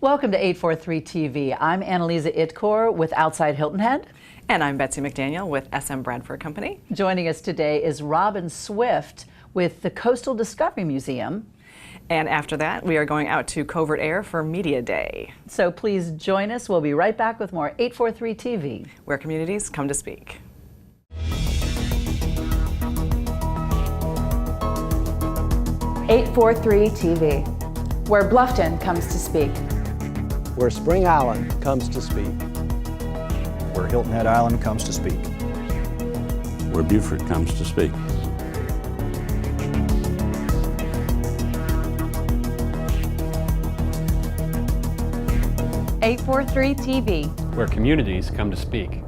Welcome to 843 TV. I'm Annalisa Itkor with Outside Hilton Head. And I'm Betsy McDaniel with SM Bradford Company. Joining us today is Robin Swift with the Coastal Discovery Museum. And after that, we are going out to Covert Air for Media Day. So please join us. We'll be right back with more 843 TV, where communities come to speak. .843 TV, where Bluffton comes to speak. Where Spring Island comes to speak. Where Hilton Head Island comes to speak. Where Beaufort comes to speak. .843 TV, where communities come to speak.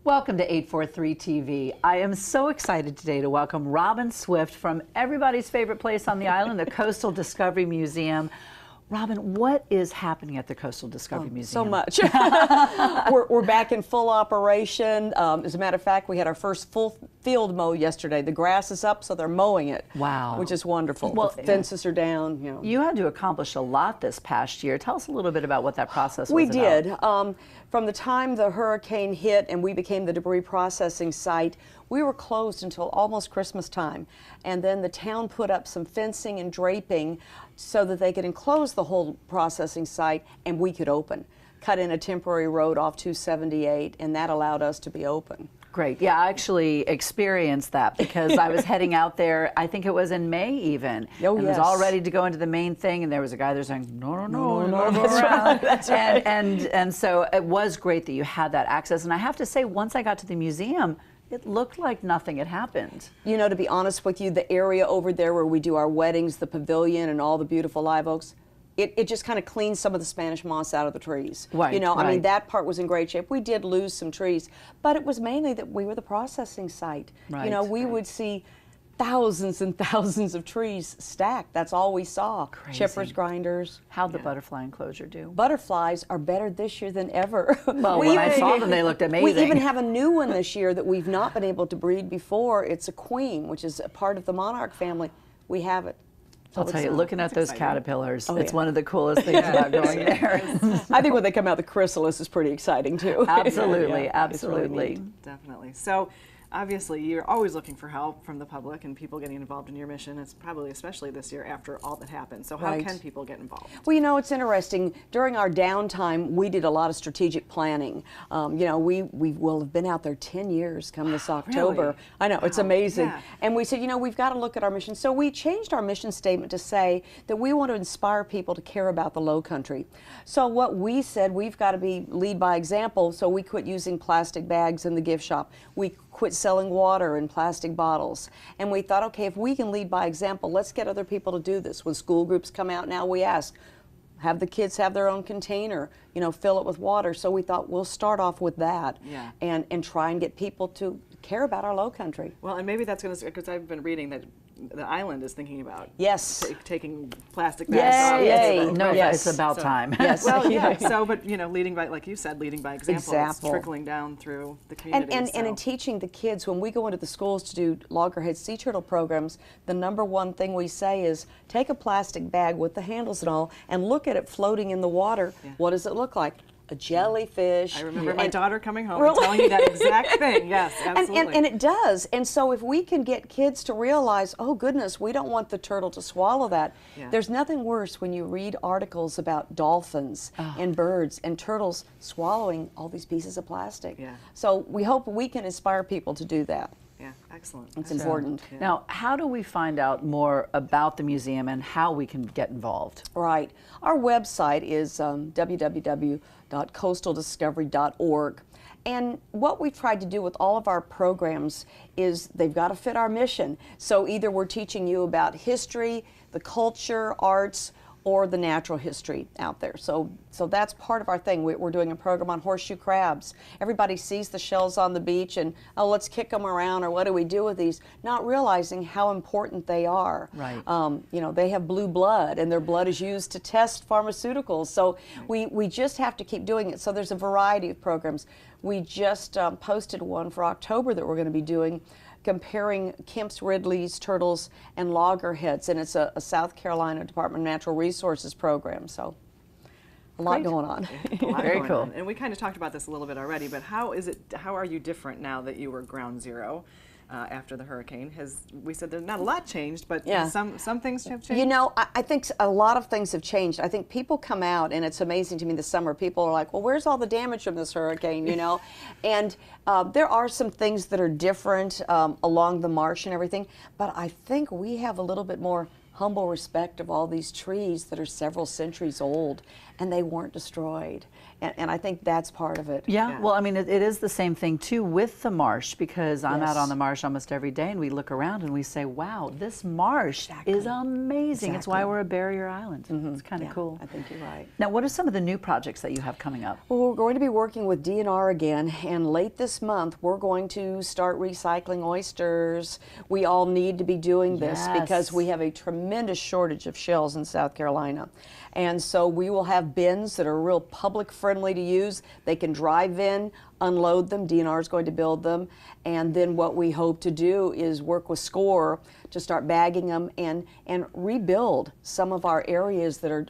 Welcome to 843 TV. I am so excited today to welcome Robin Swift from everybody's favorite place on the island, the Coastal Discovery Museum. Robin, what is happening at the Coastal Discovery Museum? So much. we're back in full operation. As a matter of fact, we had our first full field mow yesterday. The grass is up, so they're mowing it. Wow. Which is wonderful. Well, the fences are down. You had to accomplish a lot this past year. Tell us a little bit about what that process was We about. did. From the time the hurricane hit and we became the debris processing site, we were closed until almost Christmas time. And then the town put up some fencing and draping so that they could enclose the whole processing site and we could open. Cut in a temporary road off 278, and that allowed us to be open. Great. Yeah, I actually experienced that because I was heading out there, I think it was in May even. Oh, and yes. was all ready to go into the main thing, and there was a guy there saying, no, that's right. That's right. And so it was great that you had that access. And I have to say, once I got to the museum, it looked like nothing had happened. You know, to be honest with you, the area over there where we do our weddings, the pavilion and all the beautiful live oaks, it just kind of cleans some of the Spanish moss out of the trees. Right, you know, right. I mean, that part was in great shape. We did lose some trees, but it was mainly that we were the processing site. Right, you know, we would see thousands and thousands of trees stacked. That's all we saw. Crazy. Chippers, grinders. How'd the butterfly enclosure do? Butterflies are better this year than ever. Well, when I saw them, they looked amazing. We even have a new one this year that we've not been able to breed before. It's a queen, which is a part of the monarch family. We have it. I'll tell you, looking at those caterpillars, it's yeah. one of the coolest things about going there. I think when they come out, the chrysalis is pretty exciting too. Absolutely, Yeah, absolutely. it's really neat. Definitely. So obviously you're always looking for help from the public and people getting involved in your mission. It's probably especially this year after all that happened. So how Right. can people get involved? Well, you know, it's interesting. During our downtime, we did a lot of strategic planning. You know, we will have been out there 10 years come this October. Really? I know, it's amazing. Yeah. And we said, you know, we've got to look at our mission. So we changed our mission statement to say that we want to inspire people to care about the Low Country. So what we said, we've got to lead by example, so we quit using plastic bags in the gift shop. We quit selling water in plastic bottles. And we thought, okay, if we can lead by example, let's get other people to do this. When school groups come out now, we ask, have the kids have their own container, you know, fill it with water. So we thought we'll start off with that and try and get people to care about our Low Country. Well, and maybe that's going to, because I've been reading that the island is thinking about taking plastic bags off. Yay. No, Yes. it's about time. Yes. Well, yeah. So, but you know, leading by, like you said, leading by example, it's trickling down through the community. And in teaching the kids, when we go into the schools to do loggerhead sea turtle programs, the number one thing we say is take a plastic bag with the handles and all and look at it floating in the water. Yeah. What does it look like? A jellyfish. I remember my daughter coming home and telling me that exact thing. Yes, absolutely. And it does. And so if we can get kids to realize, oh goodness, we don't want the turtle to swallow that. Yeah. There's nothing worse when you read articles about dolphins and birds and turtles swallowing all these pieces of plastic. Yeah. So we hope we can inspire people to do that. Yeah, excellent. It's important. Yeah. Now, how do we find out more about the museum and how we can get involved? Right. Our website is www.coastaldiscovery.org. And what we've tried to do with all of our programs is they've got to fit our mission. So either we're teaching you about history, the culture, arts, or the natural history out there. So that's part of our thing. We're doing a program on horseshoe crabs. Everybody sees the shells on the beach and, oh, let's kick them around, or what do we do with these? Not realizing how important they are. Right. You know, they have blue blood, and their blood is used to test pharmaceuticals. So we just have to keep doing it. So there's a variety of programs. We just posted one for October that we're going to be doing, comparing Kemp's Ridley's turtles and loggerheads, and it's a South Carolina Department of Natural Resources program. So a lot going on. A lot Very going cool. on. And we kind of talked about this a little bit already, but how are you different now that you were ground zero after the hurricane? We said there's not a lot changed, but some things have changed? You know, I think a lot of things have changed. I think people come out, and it's amazing to me this summer, people are like, well, where's all the damage from this hurricane, you know? And there are some things that are different along the marsh and everything, but I think we have a little bit more humble respect of all these trees that are several centuries old, and they weren't destroyed. And I think that's part of it. Yeah, well, I mean, it is the same thing too with the marsh, because I'm out on the marsh almost every day, and we look around and we say, wow, this marsh is amazing. It's why we're a barrier island. It's kind of cool. I think you're right. Now, what are some of the new projects that you have coming up? Well, we're going to be working with DNR again, and late this month we're going to start recycling oysters. We all need to be doing this because we have a tremendous shortage of shells in South Carolina. And so we will have bins that are real public friendly to use. They can drive in, unload them. DNR is going to build them. And then what we hope to do is work with SCORE to start bagging them and rebuild some of our areas that are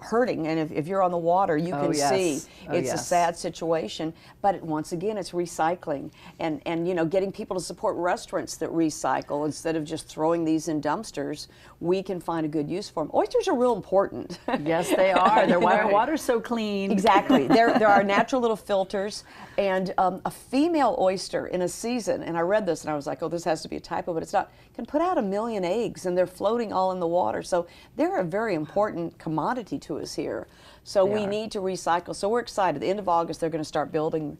hurting. And if you're on the water, you can see it's a sad situation. But once again, it's recycling and you know, getting people to support restaurants that recycle instead of just throwing these in dumpsters. We can find a good use for them. Oysters are real important. Yes, they are. Their water's so clean. Exactly. There are natural little filters, and a female oyster in a season, and I read this and I was like, oh, this has to be a typo, but it's not, can put out 1 million eggs, and they're floating all in the water. So they're a very important commodity to us here. So we need to recycle. So we're excited. At the end of August, they're going to start building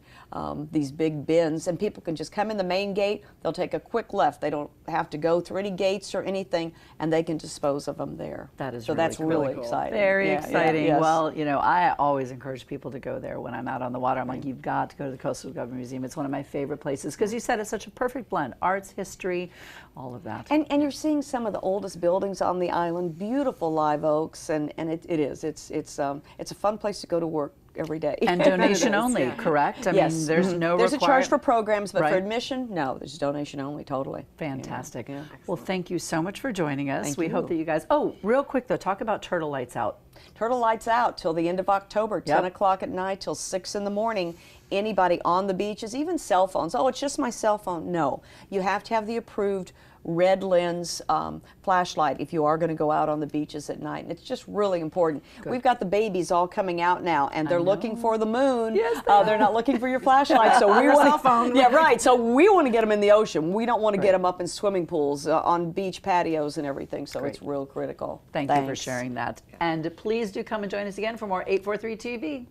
these big bins, and people can just come in the main gate. They'll take a quick left. They don't have to go through any gates or anything, and they can dispose of them there. That is so really that's cool. really exciting. Very exciting. Yes. Well, you know, I always encourage people to go there when I'm out on the water. I'm like, you've got to go to the Coastal Government Museum. It's one of my favorite places because you said it's such a perfect blend. Arts, history, all of that. And you're seeing some of the oldest buildings on the island, beautiful live oaks, and it's a fun place to go to work every day. And donation only, correct? I mean, there's no There's a charge for requirement. programs, but for admission, no, there's donation only, totally. Fantastic. Yeah. Well, thank you so much for joining us. Thank we you. hope that you guys, oh, real quick though, talk about Turtle Lights Out. Turtle Lights Out till the end of October, 10 o'clock at night till 6 in the morning. Anybody on the beaches, even cell phones. Oh, it's just my cell phone. No, you have to have the approved red lens flashlight if you are going to go out on the beaches at night. And it's just really important. We've got the babies all coming out now, and they're looking for the moon. Yes, they're not looking for your flashlight. So we want cell phone. Yeah, right. So we want to get them in the ocean. We don't want to get them up in swimming pools, on beach patios and everything. So it's real critical. Thank you for sharing that. And please do come and join us again for more 843 TV.